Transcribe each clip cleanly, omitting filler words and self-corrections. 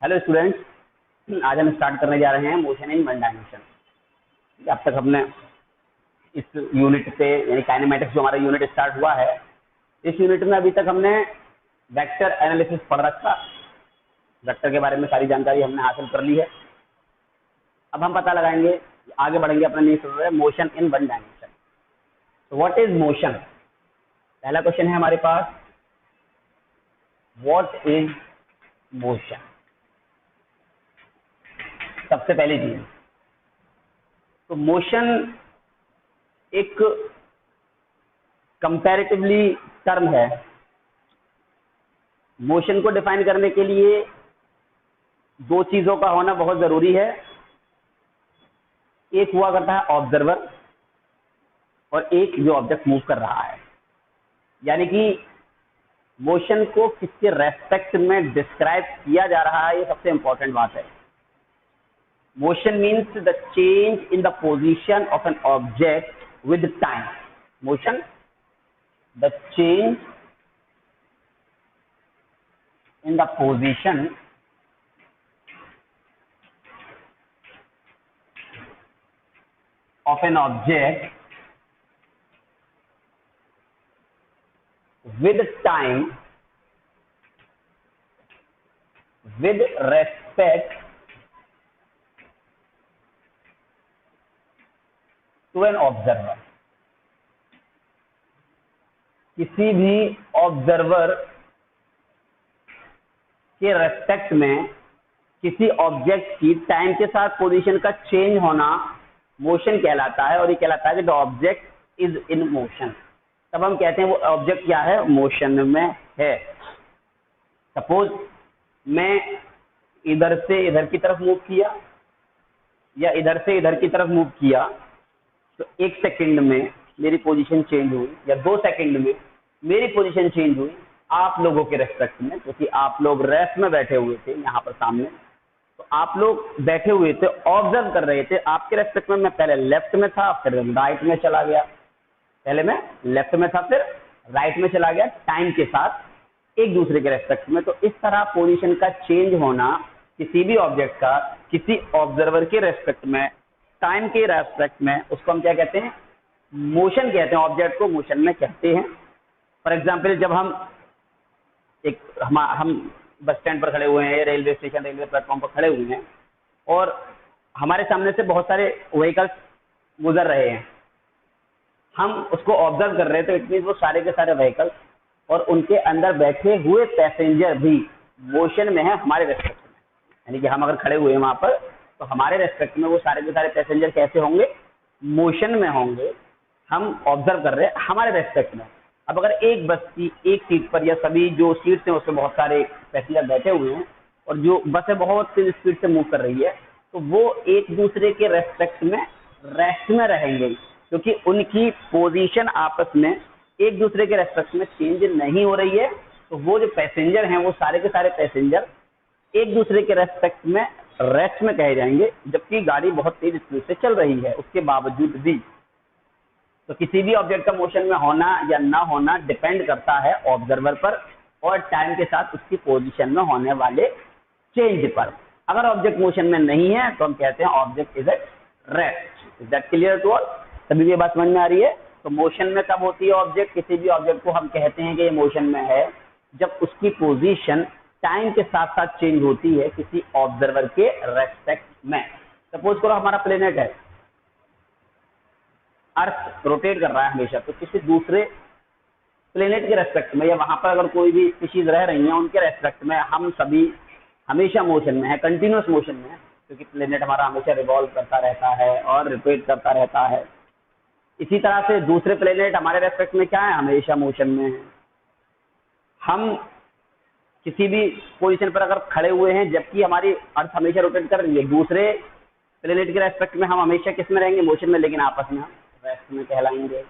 Hello students, आज हम start करने जा रहे हैं मोशन इन वन डायमेंशन। अब तक हमने इस यूनिट पे यानी काइनेमेटिक्स जो हमारा यूनिट स्टार्ट हुआ है, इस यूनिट में अभी तक हमने वेक्टर एनालिसिस पढ़ रखा। वेक्टर के बारे में सारी जानकारी हमने हासिल कर ली है। अब हम पता लगाएंगे, आगे बढ़ेंगे अपने next motion in one dimension. तो व्हाट इज मोशन? पहला क्वेश्चन है हमारे पास, व्हाट इज मोशन। सबसे पहली चीज, तो मोशन एक कंपैरेटिवली टर्म है। मोशन को डिफाइन करने के लिए दो चीजों का होना बहुत जरूरी है। एक हुआ करता है ऑब्जर्वर और एक जो ऑब्जेक्ट मूव कर रहा है। यानी कि मोशन को किसके रेस्पेक्ट में डिस्क्राइब किया जा रहा है, ये सबसे इंपॉर्टेंट बात है। Motion means the change in the position of an object with time. Motion, the change in the position of an object with time with respect to an observer. किसी भी ऑब्जर्वर के रेस्पेक्ट में किसी object की time के साथ position का change होना मोशन कहलाता है। और ये कहलाता है कि the object is in motion. तब हम कहते हैं वो ऑब्जेक्ट क्या है, मोशन में है। सपोज मैं इधर से इधर की तरफ मूव किया या इधर से इधर की तरफ मूव किया, तो एक सेकंड में मेरी पोजीशन चेंज हुई या 2 सेकंड में मेरी पोजीशन चेंज हुई आप लोगों के रेस्पेक्ट में, क्योंकि आप लोग रेस्ट में बैठे हुए थे यहाँ पर सामने। तो आप लोग बैठे हुए थे, ऑब्जर्व कर रहे थे। आपके रेस्पेक्ट में मैं पहले लेफ्ट में था, फिर राइट में चला गया। पहले मैं लेफ्ट में था, फिर राइट में चला गया, टाइम के साथ एक दूसरे के रेस्पेक्ट में। तो इस तरह पोजीशन का चेंज होना किसी भी ऑब्जेक्ट का किसी ऑब्जर्वर के रेस्पेक्ट में, टाइम के रेस्पेक्ट में, उसको हम क्या कहते हैं, मोशन कहते हैं। ऑब्जेक्ट को मोशन में कहते हैं। फॉर एग्जांपल, जब हम बस स्टैंड पर खड़े हुए हैं, रेलवे स्टेशन, रेलवे प्लेटफॉर्म पर खड़े हुए हैं और हमारे सामने से बहुत सारे व्हीकल्स गुजर रहे हैं, हम उसको ऑब्जर्व कर रहे हैं। तो इट मीन वो सारे के सारे व्हीकल्स और उनके अंदर बैठे हुए पैसेंजर भी मोशन में है हमारे रेस्पेक्ट में। यानी कि हम अगर खड़े हुए हैं वहां पर, तो हमारे रेस्पेक्ट में वो सारे के सारे पैसेंजर कैसे होंगे, मोशन में होंगे। हम ऑब्जर्व कर रहे हैं हमारे रेस्पेक्ट में। अब अगर एक बस की एक सीट पर या सभी जो सीट्स हैं उसमें बहुत सारे पैसेंजर बैठे हुए हैं और जो बस है बहुत तेज स्पीड से मूव कर रही है, तो वो एक दूसरे के रेस्पेक्ट में रेस्ट में रहेंगे, क्योंकि उनकी पोजीशन आपस में एक दूसरे के रेस्पेक्ट में चेंज नहीं हो रही है। तो वो जो पैसेंजर हैं वो सारे के सारे पैसेंजर एक दूसरे के रेस्पेक्ट में रेस्ट में कहे जाएंगे, जबकि गाड़ी बहुत तेज स्पीड से चल रही है उसके बावजूद भी। तो किसी भी ऑब्जेक्ट का मोशन में होना या ना होना डिपेंड करता है ऑब्जर्वर पर और टाइम के साथ उसकी पोजीशन में होने वाले चेंज पर। अगर ऑब्जेक्ट मोशन में नहीं है तो हम कहते हैं object is at rest. Is that clear to all? सभी ये बात समझ में आ रही है? तो मोशन में कब होती है ऑब्जेक्ट? किसी भी ऑब्जेक्ट को हम कहते हैं कि ये मोशन में है जब उसकी पोजीशन टाइम के साथ साथ चेंज होती है किसी ऑब्जर्वर के रेस्पेक्ट में। सपोज करो हमारा प्लेनेट है, अर्थ रोटेट कर रहा है हमेशा, तो किसी दूसरे प्लेनेट के रेस्पेक्ट में या वहां पर अगर कोई भी स्पीशीज रह रही हैं उनके रेस्पेक्ट में हम सभी हमेशा मोशन में है, कंटिन्यूअस मोशन में है, क्योंकि प्लेनेट हमारा हमेशा रिवॉल्व करता रहता है और रोटेट करता रहता है। इसी तरह से दूसरे प्लेनेट हमारे रेस्पेक्ट में क्या है, हमेशा मोशन में है। हम किसी भी पोजीशन पर अगर खड़े हुए हैं जबकि हमारी अर्थ हमेशा रोटेट कर रही है, दूसरे प्लेनेट के रेस्पेक्ट में हम हमेशा किस में रहेंगे, मोशन में, लेकिन आपस में हम रेस्ट में कहलाएंगे।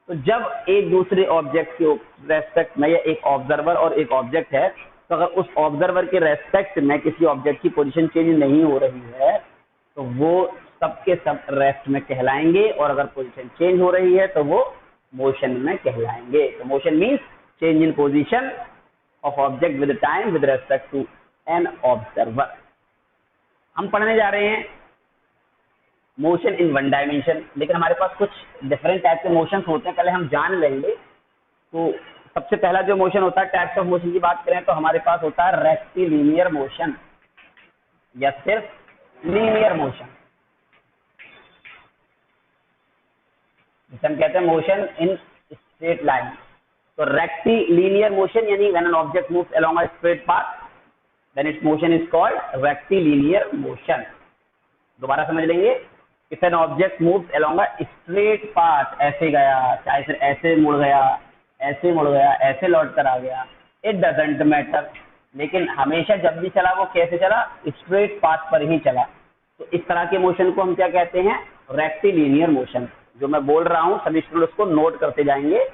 तो जब एक दूसरे ऑब्जेक्ट के रेस्पेक्ट में या एक ऑब्जर्वर और एक ऑब्जेक्ट है, तो अगर उस ऑब्जर्वर के रेस्पेक्ट में किसी ऑब्जेक्ट की पोजीशन चेंज नहीं हो रही है तो वो सबके सब रेस्ट में कहलाएंगे, और अगर पोजीशन चेंज हो रही है तो वो मोशन में कहलाएंगे। तो motion means change in position of object with time with respect to an observer. हम पढ़ने जा रहे हैं मोशन इन वन डायमेंशन, लेकिन हमारे पास कुछ डिफरेंट टाइप के मोशन होते हैं, पहले हम जान लेंगे। तो सबसे पहला जो मोशन होता है, टाइप्स ऑफ मोशन की बात करें तो हमारे पास होता है रेक्टिलिनियर मोशन या सिर्फ लीनियर मोशन, जिसे हम कहते हैं मोशन इन स्ट्रेट लाइन। तो रेक्टिलिनियर मोशन यानी when an object moves along a straight path then its motion is called rectilinear motion. दोबारा समझ लेंगे, if an object moves along a straight path, ऐसे गया, चाहे फिर ऐसे मुड़ गया, ऐसे मुड़ गया, ऐसे लौट कर आ गया, इट डजंट मैटर, लेकिन हमेशा जब भी चला वो कैसे चला, स्ट्रेट पाथ पर ही चला। तो इस तरह के मोशन को हम क्या कहते हैं, रेक्टिलिनियर मोशन। जो मैं बोल रहा हूं सभी स्टूडेंट्स को नोट करते जाएंगे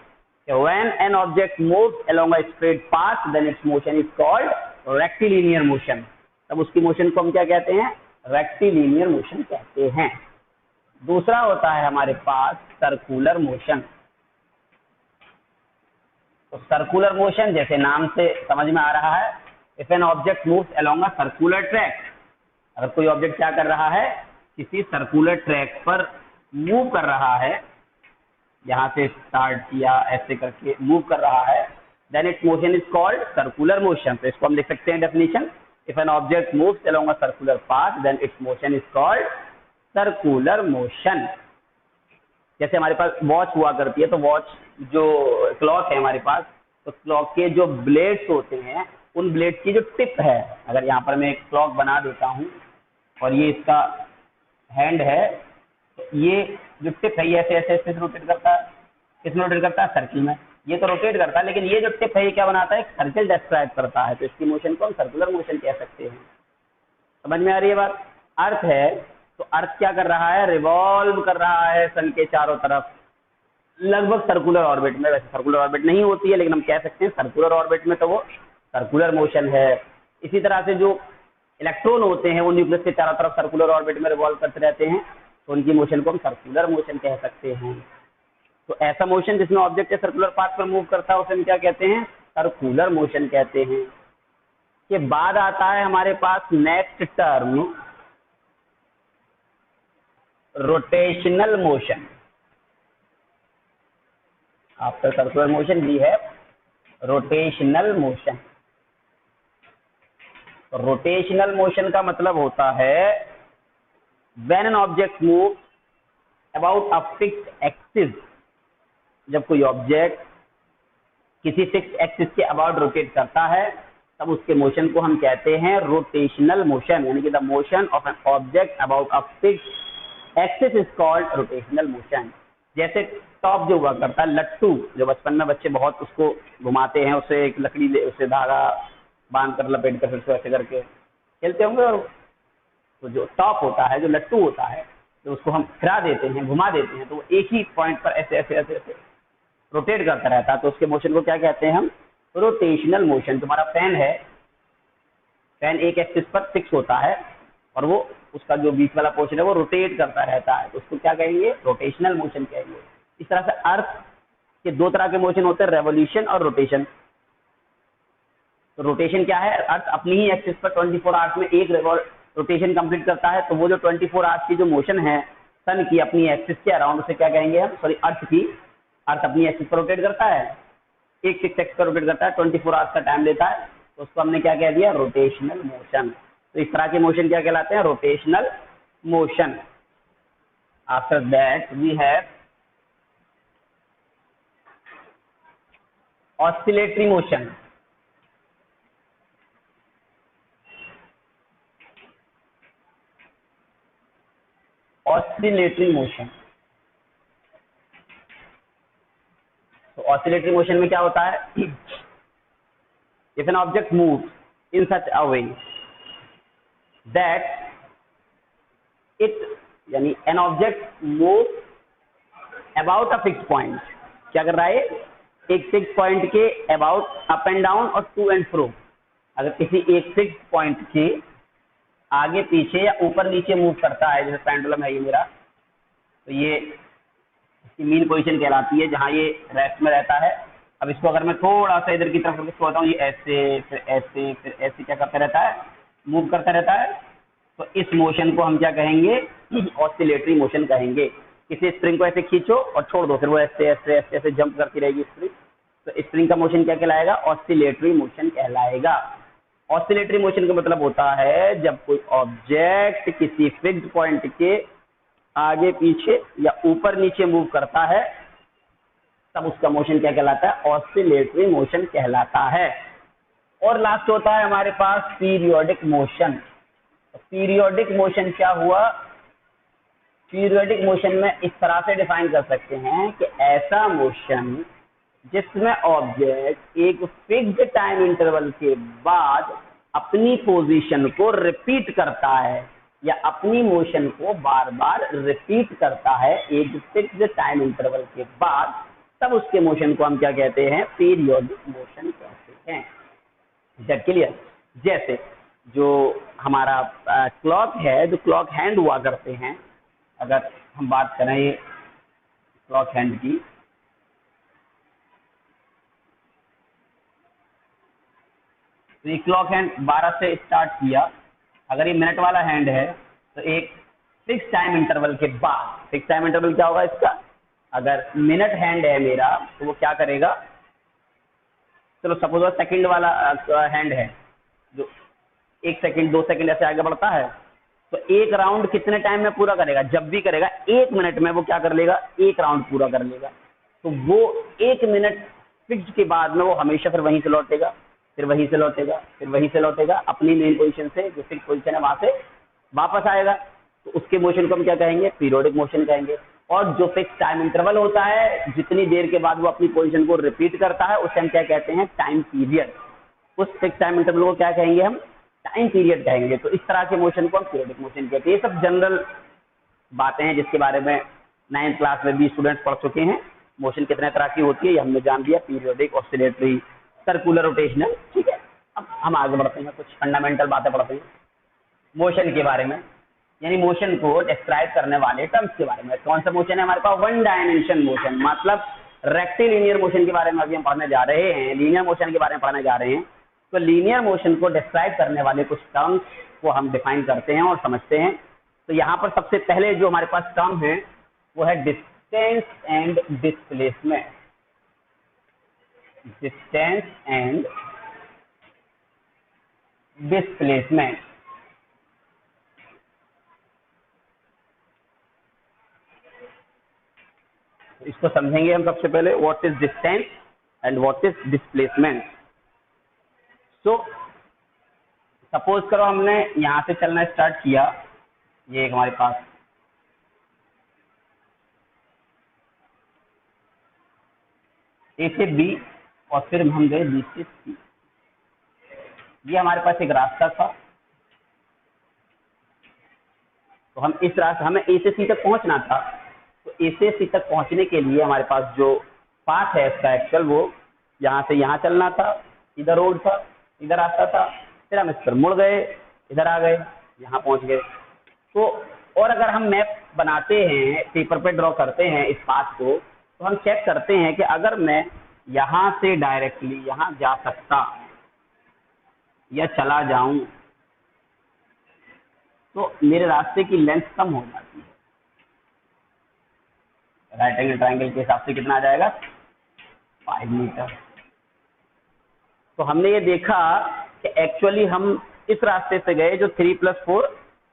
कि when an object moves along a straight path then its motion is called rectilinear motion. तब उसकी मोशन को हम क्या कहते हैं, रेक्टिलिनियर मोशन कहते हैं। दूसरा होता है हमारे पास सर्कुलर मोशन। तो सर्कुलर मोशन जैसे नाम से समझ में आ रहा है, if an object moves along a circular track, अगर कोई ऑब्जेक्ट क्या कर रहा है, किसी सर्कुलर ट्रैक पर मूव कर रहा है, यहां से स्टार्ट किया ऐसे करके मूव कर रहा है, then its motion is called circular motion. तो इसको हम लिख सकते हैं definition, if an object moves along a circular path then its motion is called circular motion. जैसे हमारे पास वॉच हुआ करती है, तो वॉच जो क्लॉक है हमारे पास, तो क्लॉक के जो ब्लेड्स होते हैं, उन ब्लेड्स की जो टिप है, अगर यहाँ पर मैं एक क्लॉक बना देता हूँ और ये इसका हैंड है, तो ये जो टिप है ये ऐसे ऐसे ऐसे रोटेट करता है, किसमें रोटेट करता है, सर्किल में। ये तो रोटेट करता है, लेकिन ये जो टिप है ये क्या बनाता है, एक सर्किल डिस्क्राइब करता है। तो इसकी मोशन को हम सर्कुलर मोशन कह सकते हैं। समझ में आ रही है बात। अर्थ है, तो अर्थ क्या कर रहा है, रिवॉल्व कर रहा है सन के चारों तरफ, लगभग सर्कुलर ऑर्बिट में। वैसे सर्कुलर ऑर्बिट नहीं होती है, लेकिन हम कह सकते हैं सर्कुलर ऑर्बिट में, तो वो सर्कुलर मोशन है। इसी तरह से जो इलेक्ट्रॉन होते हैं वो न्यूक्लियस के चारों तरफ सर्कुलर ऑर्बिट में रिवॉल्व करते रहते हैं, तो उनकी मोशन को हम सर्कुलर मोशन कह सकते हैं। तो ऐसा मोशन जिसमें ऑब्जेक्ट सर्कुलर पाथ पर मूव करता है उसे हम क्या कहते हैं, सर्कुलर मोशन कहते हैं। के बाद आता है हमारे पास next term rotational motion. After circular motion भी है रोटेशनल मोशन। रोटेशनल मोशन का मतलब होता है when an object move about a fixed axis, जब कोई ऑब्जेक्ट किसी फिक्स्ड एक्सिस के अबाउट रोटेट करता है तब उसके मोशन को हम कहते हैं रोटेशनल मोशन, यानी कि the motion of an object about a fixed axis is called rotational motion. जैसे टॉप जो हुआ करता है, लट्टू, जो बचपन में बच्चे बहुत उसको घुमाते हैं, उसे एक लकड़ी ले, उसे धागा बांध कर लपेट कर फिर ऐसे करके खेलते होंगे। और तो जो टॉप होता है, जो लट्टू होता है, तो उसको हम फिरा देते हैं, घुमा देते हैं, तो वो एक ही पॉइंट पर ऐसे ऐसे ऐसे ऐसे रोटेट करता रहता है। तो उसके मोशन को क्या कहते हैं हम, रोटेशनल मोशन। तुम्हारा फैन है, फैन एक एक्सिस पर फिक्स होता है और वो उसका जो बीच वाला पोर्शन है वो रोटेट करता रहता है, तो उसको क्या कहेंगे, रोटेशनल मोशन कहेंगे। इस तरह से अर्थ के दो तरह के मोशन होते हैं, रेवोल्यूशन और रोटेशन। तो रोटेशन क्या है, अर्थ अपनी ही एक्सिस पर 24 आवर्स में एक रोटेशन कंप्लीट करता है, तो वो जो 24 आवर्स की जो मोशन है सन की अपनी एक्सिस के अराउंड, उसे क्या कहेंगे हम, सॉरी अर्थ की, अर्थ अपनी एक्सिस पर रोटेट करता है, एक फिक्स एक्सिस पर रोटेट करता है, 24 आवर्स का टाइम लेता है, तो उसको हमने क्या कह दिया, रोटेशनल मोशन। तो इस तरह के मोशन क्या कहलाते हैं, rotational motion. After that we have oscillatory motion. Oscillatory motion, तो ऑसिलेटरी मोशन में क्या होता है, if an object move in such a way that it, यानी an object move about a fix point, क्या कर रहा है, एक फिक्स पॉइंट के अबाउट अप एंड डाउन और टू एंड फ्रो। अगर किसी एक फिक्स पॉइंट के आगे पीछे या ऊपर नीचे मूव करता है, जैसे पेंडुलम है ये मेरा, तो ये इसकी मीन पोजीशन कहलाती है, जहां ये रेस्ट में रहता है, अब इसको अगर मैं थोड़ा सा इधर की तरफ करके सोचता हूँ, ये ऐसे फिर ऐसे फिर ऐसे क्या करता रहता है, मूव करता रहता है। तो इस मोशन को हम क्या कहेंगे, ऑसिलेटरी मोशन कहेंगे। किसी स्प्रिंग को ऐसे खींचो और छोड़ दो, फिर वो ऐसे ऐसे ऐसे ऐसे जंप करती रहेगी स्प्रिंग, तो स्प्रिंग का मोशन क्या कहलाएगा, ऑसिलेटरी मोशन कहलाएगा। ऑसिलेटरी मोशन का मतलब होता है जब कोई ऑब्जेक्ट किसी फिक्स्ड पॉइंट के आगे पीछे या ऊपर नीचे मूव करता है, तब उसका मोशन क्या कहलाता है, ऑसिलेटरी मोशन कहलाता है। और लास्ट होता है हमारे पास पीरियोडिक मोशन। पीरियोडिक मोशन क्या हुआ, पीरियोडिक मोशन में इस तरह से डिफाइन कर सकते हैं कि ऐसा मोशन जिसमें ऑब्जेक्ट एक फिक्स्ड टाइम इंटरवल के बाद अपनी पोजीशन को रिपीट करता है या अपनी मोशन को बार बार रिपीट करता है एक फिक्स्ड टाइम इंटरवल के बाद, तब उसके मोशन को हम क्या कहते हैं, पीरियोडिक मोशन कहते हैं। That clear. जैसे जो हमारा क्लॉक है, जो क्लॉक हैंड हुआ करते हैं, अगर हम बात करें ये क्लॉक हैंड की, तो ये क्लॉक हैंड 12 से स्टार्ट किया। अगर ये मिनट वाला हैंड है तो एक फिक्स टाइम इंटरवल के बाद, फिक्स टाइम इंटरवल क्या होगा इसका, अगर मिनट हैंड है मेरा तो वो क्या करेगा, चलो सपोज सेकंड वाला हैंड है जो 1 सेकंड 2 सेकंड ऐसे आगे बढ़ता है, तो एक राउंड कितने टाइम में पूरा करेगा, जब भी करेगा 1 मिनट में वो क्या कर लेगा, एक राउंड पूरा कर लेगा। तो वो 1 मिनट फिक्स के बाद में वो हमेशा फिर वहीं से लौटेगा, फिर वहीं से लौटेगा, फिर वहीं से लौटेगा, अपनी मेन पोजीशन से जो फिक्स पोजीशन है वहां से वापस आएगा। तो उसके मोशन को हम क्या कहेंगे, पीरियोडिक मोशन कहेंगे। और जो फिक्स टाइम इंटरवल होता है, जितनी देर के बाद वो अपनी पोजीशन को रिपीट करता है, उसे हम क्या कहते हैं, टाइम पीरियड। उस फिक्स टाइम इंटरवल को क्या कहेंगे हम, टाइम पीरियड कहेंगे। तो इस तरह के मोशन को हम पीरियोडिक मोशन कहते हैं। ये सब जनरल बातें हैं जिसके बारे में 9th क्लास में भी स्टूडेंट्स पढ़ चुके हैं। मोशन कितने तरह की होती है ये हमने जान दिया, पीरियोडिक, ऑसिलेटरी, सर्कुलर, रोटेशनल। ठीक है, अब हम आगे बढ़ते हैं, कुछ फंडामेंटल बातें पढ़ते हैं मोशन के बारे में, यानी मोशन को डिस्क्राइब करने वाले टर्म्स के बारे में। कौन सा मोशन है हमारे पास, वन डायमेंशन मोशन, मतलब रेक्टिलिनियर मोशन के बारे में अभी हम पढ़ने जा रहे हैं, लीनियर मोशन के बारे में पढ़ने जा रहे हैं। तो लीनियर मोशन को डिस्क्राइब करने वाले कुछ टर्म्स को हम डिफाइन करते हैं और समझते हैं। तो यहाँ पर सबसे पहले जो हमारे पास टर्म है वो है distance and displacement. Distance and displacement, इसको समझेंगे हम सबसे पहले, what is distance and what is displacement. तो सपोज करो हमने यहां से चलना स्टार्ट किया, ये एक हमारे पास ए से बी और फिर हम गए बी से सी। ये हमारे पास एक रास्ता था, तो हम इस रास्ते, हमें ए से सी तक पहुंचना था। तो ए से सी तक पहुंचने के लिए हमारे पास जो पाथ है इसका एक्चुअल, वो यहाँ से यहाँ चलना था, इधर रोड था, इधर रास्ता था, फिर हम इस पर मुड़ गए, इधर आ गए, यहाँ पहुंच गए। तो और अगर हम मैप बनाते हैं, पेपर पे ड्रॉ करते हैं इस पाथ को, तो हम चेक करते हैं कि अगर मैं यहाँ से डायरेक्टली यहाँ जा सकता या चला जाऊं तो मेरे रास्ते की लेंथ कम हो जाती है। राइट एंगल ट्रायंगल के हिसाब से कितना आ जाएगा, 5 मीटर। तो हमने ये देखा कि एक्चुअली हम इस रास्ते से गए जो 3 + 4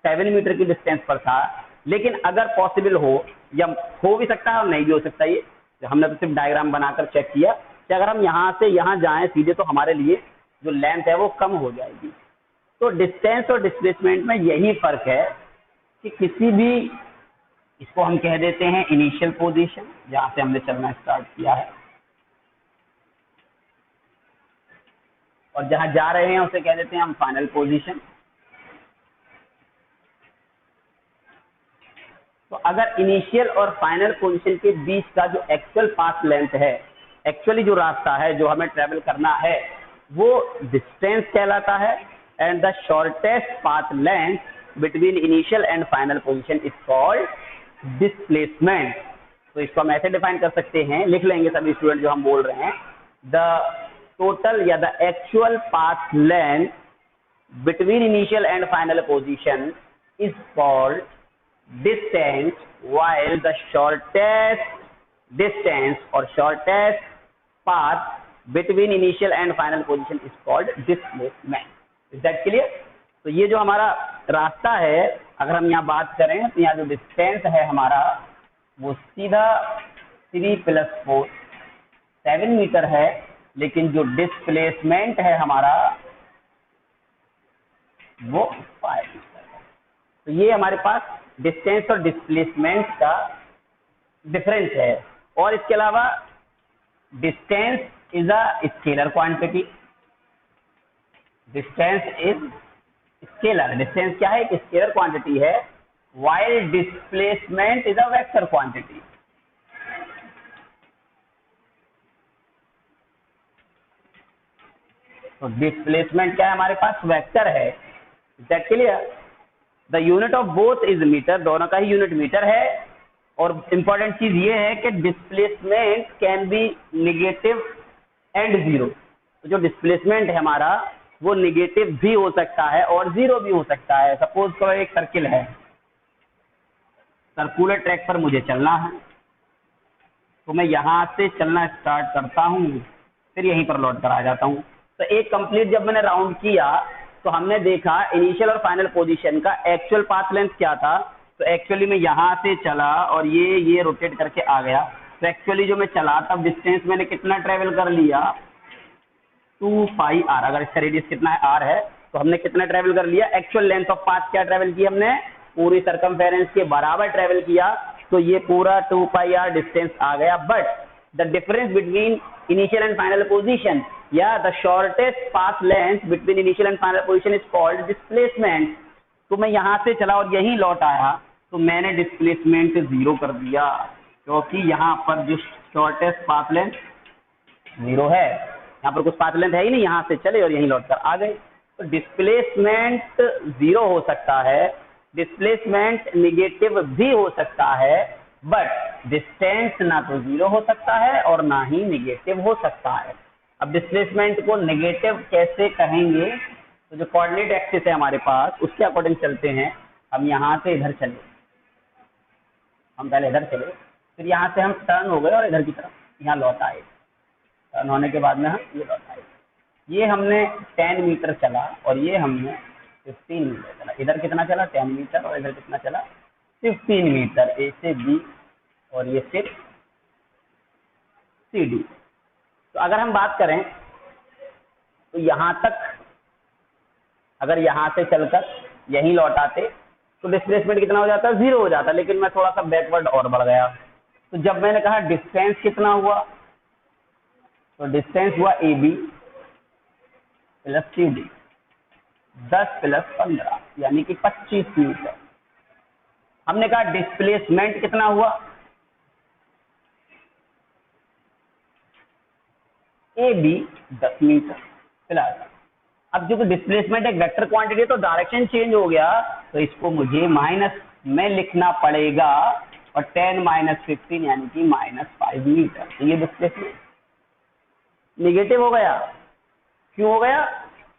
7 मीटर की डिस्टेंस पर था। लेकिन अगर पॉसिबल हो, या हो भी सकता है और नहीं भी हो सकता, ये हमने तो सिर्फ डायग्राम बनाकर चेक किया कि अगर हम यहाँ से यहाँ जाएं सीधे तो हमारे लिए जो लेंथ है वो कम हो जाएगी। तो डिस्टेंस और डिस्प्लेसमेंट में यही फर्क है कि किसी भी, इसको हम कह देते हैं इनिशियल पोजीशन, जहां से हमने चलना स्टार्ट किया है, और जहां जा रहे हैं उसे कह देते हैं हम फाइनल पोजीशन। तो अगर इनिशियल और फाइनल पोजीशन के बीच का जो एक्चुअल पाथ लेंथ है, एक्चुअली जो रास्ता है जो हमें ट्रेवल करना है, वो डिस्टेंस कहलाता है। And the shortest path length between initial and final position is called displacement. तो इसको हम ऐसे डिफाइन कर सकते हैं, लिख लेंगे सभी स्टूडेंट जो हम बोल रहे हैं, द टोटल या the actual path length between initial and final position is called distance, while the shortest distance or shortest path between initial and final position is called displacement. Is that clear? तो ये जो हमारा रास्ता है, अगर हम यहाँ बात करें तो यहाँ जो डिस्टेंस है हमारा वो सीधा 3 + 4 7 मीटर है, लेकिन जो डिस्प्लेसमेंट है हमारा वो 5 मीटर है। तो ये हमारे पास डिस्टेंस और डिस्प्लेसमेंट का डिफरेंस है। और इसके अलावा distance is a scalar quantity, distance is scalar, distance क्या है? एक स्केलर क्वांटिटी है, while displacement is a vector quantity. तो डिस्प्लेसमेंट क्या है? हमारे पास वेक्टर है। Is that clear? The unit of both is metre, दोनों का ही यूनिट मीटर है। और इंपॉर्टेंट चीज ये है कि displacement can be negative and zero. तो जो डिस्प्लेसमेंट है हमारा वो नेगेटिव भी हो सकता है और जीरो भी हो सकता है। सपोज करो एक सर्किल है, सर्कुलर ट्रैक पर मुझे चलना है, तो मैं यहाँ से चलना स्टार्ट करता हूँ, फिर यहीं पर लौट कर आ जाता हूँ। तो एक कंप्लीट जब मैंने राउंड किया तो हमने देखा इनिशियल और फाइनल पोजीशन का एक्चुअल पाथ लेंथ क्या था। तो एक्चुअली मैं यहाँ से चला और ये रोटेट करके आ गया। तो एक्चुअली जो मैं चला तब डिस्टेंस मैंने कितना ट्रेवल कर लिया? 2πr। अगर इसका रेडियस कितना है? r है। तो हमने कितना ट्रेवल कर लिया? एक्चुअल लेंथ ऑफ पाथ क्या ट्रेवल की हमने? पूरी सरकमफेरेंस के बराबर ट्रेवल किया। तो ये पूरा 2πr डिस्टेंस आ गया। But the difference between initial and final position या the shortest path length between initial and final position is called displacement. तो मैं यहाँ से चला और यहीं लौट आया, तो मैंने डिस्प्लेसमेंट 0 कर दिया, क्योंकि यहाँ पर जो शॉर्टेस्ट पाथ लेंथ 0 है, यहाँ पर कुछ पाथ लेंथ है ही नहीं, यहाँ से चले और यहीं लौट कर आ गए। तो डिस्प्लेसमेंट 0 हो सकता है, डिस्प्लेसमेंट नेगेटिव भी हो सकता है, बट डिस्टेंस ना तो 0 हो सकता है और ना ही नेगेटिव हो सकता है। अब डिस्प्लेसमेंट को नेगेटिव कैसे कहेंगे? तो जो कोऑर्डिनेट एक्सिस है हमारे पास उसके अकॉर्डिंग चलते हैं। हम यहाँ से इधर चले, हम पहले इधर चले, फिर यहाँ से हम टर्न हो गए और इधर की तरफ यहाँ लौट आए। टर्न होने के बाद में हम ये लौट आए। ये हमने 10 मीटर चला और ये हमने 15 मीटर चला। इधर कितना चला? 10 मीटर। और इधर कितना चला? 15 मीटर। ए से बी और ये फिर सी डी। तो अगर हम बात करें तो यहाँ तक अगर यहाँ से चलकर यहीं लौट आते तो डिस्प्लेसमेंट कितना हो जाता? 0 हो जाता। लेकिन मैं थोड़ा सा बैकवर्ड और बढ़ गया। तो जब मैंने कहा डिस्टेंस कितना हुआ, तो डिस्टेंस हुआ AB + CD, 10 + 15 यानी कि 25 मीटर। हमने कहा डिस्प्लेसमेंट कितना हुआ? AB 10 मीटर प्लस, अब जो डिस्प्लेसमेंट एक वेक्टर क्वांटिटी है तो डायरेक्शन चेंज हो गया, तो इसको मुझे माइनस में लिखना पड़ेगा और 10 - 15 यानी कि -5 मीटर। तो ये डिस्प्लेसमेंट निगेटिव हो गया। क्यों हो गया?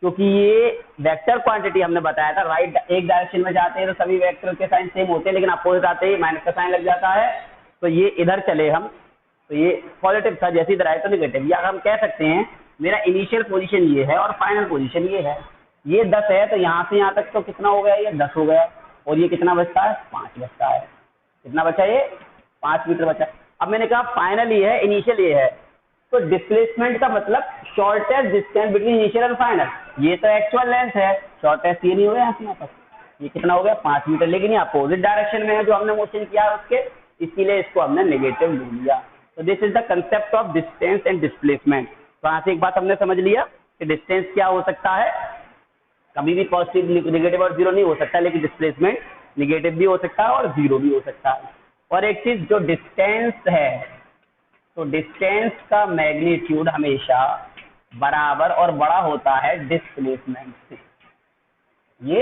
क्योंकि ये वेक्टर क्वांटिटी हमने बताया था, राइट एक डायरेक्शन में जाते हैं तो सभी वेक्टर के साइन सेम होते हैं, लेकिन अपोजिट आते ही माइनस का साइन लग जाता है। तो ये इधर चले हम, तो ये पॉजिटिव था, जैसे इधर आए तो निगेटिव। या हम कह सकते हैं मेरा इनिशियल पोजीशन ये है और फाइनल पोजीशन ये है। ये 10 है तो यहाँ से यहाँ तक तो कितना हो गया? ये 10 हो गया। और ये कितना बचता है? 5 बचता है। कितना बचा? ये 5 मीटर बचा। अब मैंने कहा फाइनल ये है, इनिशियल ये है, तो डिस्प्लेसमेंट का मतलब शॉर्टेस्ट डिस्टेंस बिटवीन इनिशियल और फाइनल। ये तो एक्चुअल लेंथ है, शॉर्टेस्ट ये नहीं हो गया यहाँ से यहाँ तक। ये कितना हो गया? 5 मीटर। लेकिन ये अपोजिट डायरेक्शन में है जो हमने मोशन किया है उसके, इसीलिए इसको हमने नेगेटिव ले लिया। तो this is the concept of distance and displacement. तो यहाँ से एक बात हमने समझ लिया कि डिस्टेंस क्या हो सकता है, कभी भी पॉजिटिव नेगेटिव और 0 नहीं हो सकता, लेकिन डिस्प्लेसमेंट नेगेटिव भी हो सकता है और 0 भी हो सकता है। और एक चीज, जो डिस्टेंस है, तो डिस्टेंस का मैग्नीट्यूड हमेशा बराबर और बड़ा होता है डिस्प्लेसमेंट से। ये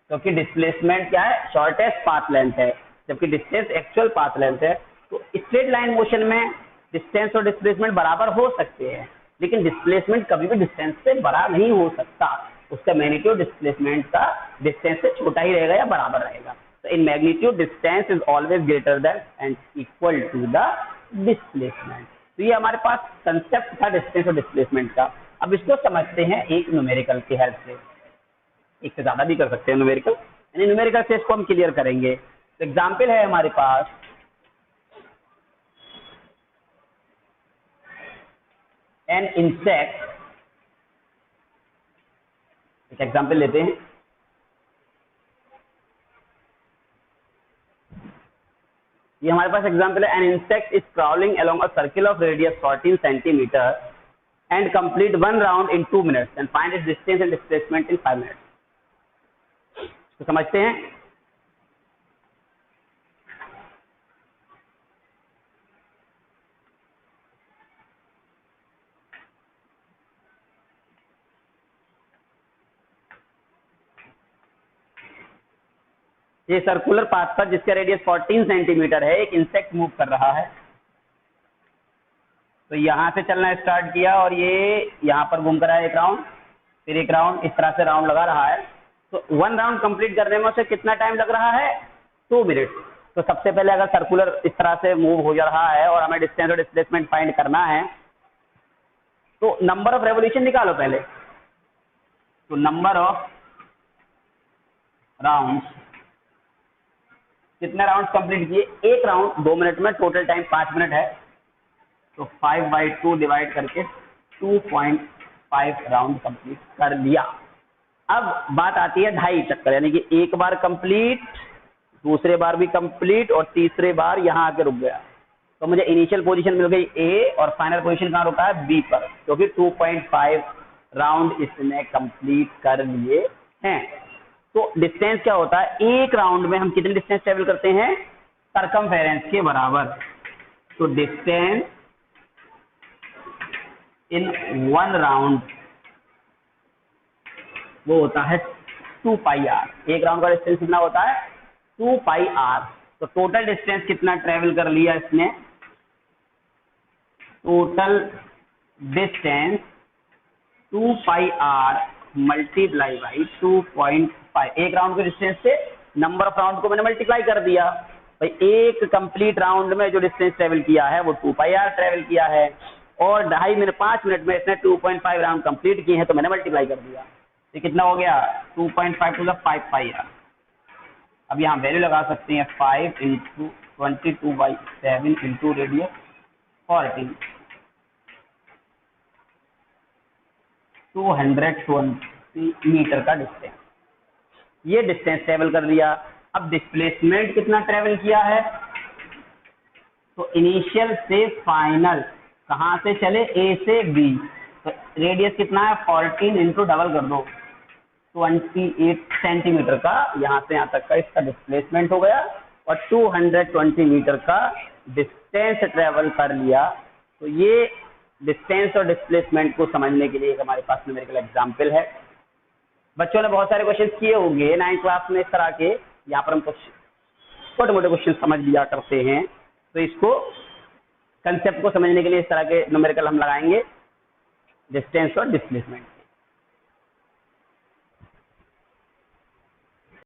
क्योंकि डिस्प्लेसमेंट क्या है? शॉर्टेस्ट पाथ लेंथ है, जबकि डिस्टेंस एक्चुअल पाथ लेंथ है। तो स्ट्रेट लाइन मोशन में डिस्टेंस और डिस्प्लेसमेंट बराबर हो सकते हैं, लेकिन डिस्प्लेसमेंट कभी भी डिस्टेंस से बड़ा नहीं हो सकता, उसका मैग्नीट्यूड डिस्प्लेसमेंट का डिस्टेंस से छोटा ही रहेगा या बराबर रहेगा। तो in magnitude distance is always greater than and equal to the displacement. तो ये हमारे पास कंसेप्ट था डिस्टेंस और डिस्प्लेसमेंट का। अब इसको समझते हैं एक न्यूमेरिकल की हेल्प से, एक से ज्यादा भी कर सकते हैं न्यूमेरिकल, यानी न्यूमेरिकल से इसको हम क्लियर करेंगे। तो एग्जाम्पल है हमारे पास एन इंसेक्ट, एक एग्जाम्पल लेते हैं। ये हमारे पास एग्जाम्पल है, an insect is crawling along a circle of radius 14 centimetre and complete 1 round in 2 minutes and find its distance and displacement in 5 minutes. तो समझते हैं। ये सर्कुलर पाथ पर जिसका रेडियस 14 सेंटीमीटर है एक इंसेक्ट मूव कर रहा है। तो यहाँ से चलना स्टार्ट किया और ये यहाँ पर घूम कर आया एक राउंड, फिर एक राउंड, इस तरह से राउंड लगा रहा है। तो 1 राउंड कंप्लीट करने में उसे कितना टाइम लग रहा है? 2 मिनट। तो सबसे पहले अगर सर्कुलर इस तरह से मूव हो जा रहा है और हमें डिस्टेंस और डिस्प्लेसमेंट फाइंड करना है तो नंबर ऑफ रेवोल्यूशन निकालो पहले। तो नंबर ऑफ राउंड्स, कितने राउंड कंप्लीट किए? एक राउंड 2 मिनट में, टोटल टाइम 5 मिनट है। तो 5/2 डिवाइड करके 2.5 राउंड कंप्लीट कर लिया। अब बात आती है 2.5 चक्कर, यानी कि एक बार कंप्लीट, दूसरे बार भी कंप्लीट और तीसरे बार यहां आके रुक गया। तो मुझे इनिशियल पोजीशन मिल गई ए और फाइनल पोजीशन कहां रुका है? बी पर, क्योंकि 2.5 राउंड इसने कंप्लीट कर लिए हैं। तो डिस्टेंस क्या होता है? एक राउंड में हम कितनी डिस्टेंस ट्रेवल करते हैं? सरकमफेरेंस के बराबर। तो डिस्टेंस इन 1 राउंड वो होता है 2πr। एक राउंड का डिस्टेंस कितना होता है? 2πr। तो टोटल डिस्टेंस कितना ट्रेवल कर लिया इसने? Total distance 2πr multiply by 2.5। एक राउंड के डिस्टेंस से नंबर ऑफ राउंड को मैंने मल्टीप्लाई कर दिया। भाई एक कंप्लीट राउंड में जो डिस्टेंस ट्रेवल किया है वो 2πr ट्रेवल किया है और 2.5 मिनट 5 मिनट में इसने 2.5 राउंड कंप्लीट किए हैं, तो मैंने मल्टीप्लाई कर दिया। ये कितना हो गया? 2.5 टू द 5πr। अब यहाँ वैल्यू लगा सकते हैं 5 इंटू 22/7 इंटू रेडियस 14, 220 मीटर का डिस्टेंस। ये डिस्टेंस ट्रेवल कर लिया। अब डिस्प्लेसमेंट कितना ट्रेवल किया है? तो इनिशियल से फाइनल कहां से चले? ए से बी। तो रेडियस कितना है? 14 इंटू डबल कर दो 28 सेंटीमीटर का यहाँ से यहाँ तक का इसका डिस्प्लेसमेंट हो गया और 220 मीटर का डिस्टेंस ट्रेवल कर लिया। तो ये डिस्टेंस और डिस्प्लेसमेंट को समझने के लिए एक हमारे पास न्यूमेरिकल एग्जाम्पल है। बच्चों ने बहुत सारे क्वेश्चन किए होंगे 9th क्लास में इस तरह के। यहाँ पर हम कुछ छोटे मोटे क्वेश्चन समझ लिया करते हैं। तो इसको कंसेप्ट को समझने के लिए इस तरह के न्यूमेरिकल हम लगाएंगे, डिस्टेंस और डिस्प्लेसमेंट।